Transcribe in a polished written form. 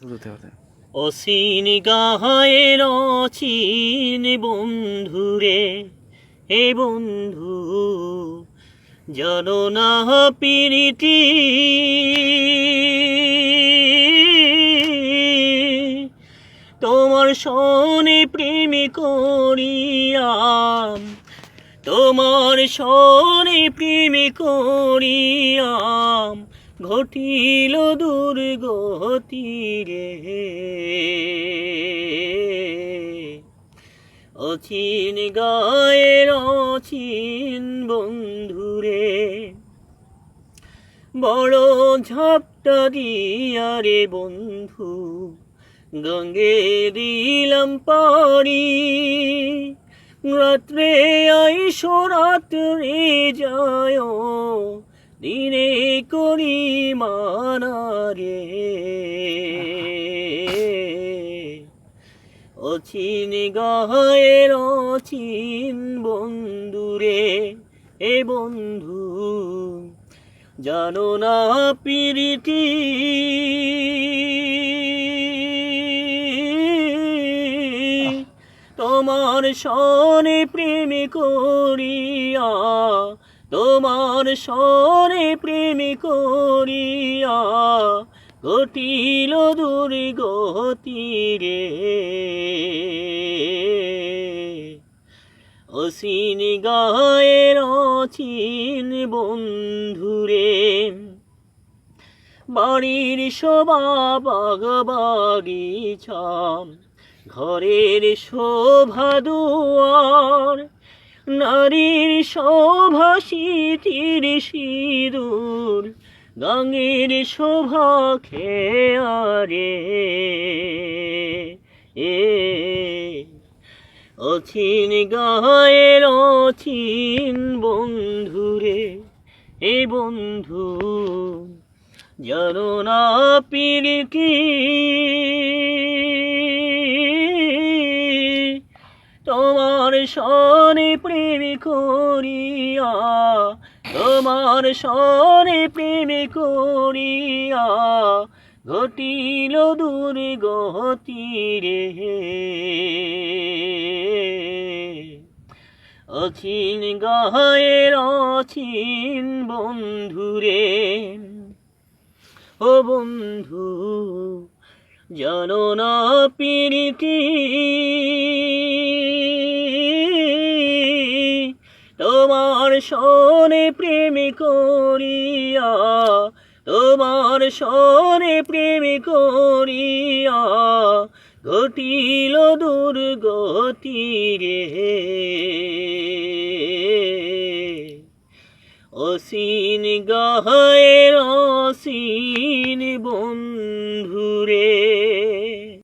অসীন গায়ের অচিন বন্ধুরে, হে বন্ধু জানো না প্রীতি, তোমার সনে প্রেম করিয়াম, তোমার সনে প্রেম করিয়াম ঘটিল দুর্গতি রে। অচিন গায়ের অচিন বন্ধুরে, বড় ঝাপটা দিয়া রে বন্ধু গঙ্গে দিলাম পারি, রাত্রে আইসো রাত্রে যায় দিনে করি মানা রে। অচিন গায়ের অচিন বন্ধুরে, এ বন্ধু জানো না প্রীতি, তোমার সনে প্রেম করিয়া, তোমার সনে প্রেম করিয়া ঘটিল দুর্গতি রে। অসীন গায়ের অচিন বন্ধুরে, বাড়ির শোভা বাগ বাগিচা, ঘরের শোভা দুয়ার, নারীর শোভা সিঁথির সিঁদুর, গাঙের শোভা খেয়ারে। অচিন গায়ের অচিন বন্ধুরে, এ বন্ধু জানো না প্রীতি, তোমার সনে প্রেম করিয়া, তোমার সনে প্রেম করিয়া ঘটিল দুর্গতি রে। অচিন গায়ের অচিন বন্ধুরে, ও বন্ধু জানো না প্রীতি, তোমার সনে প্রেম করিয়া, তোমার সনে প্রেম করিয়া ঘটিল দুর্গতি রে। অসীন গায়ে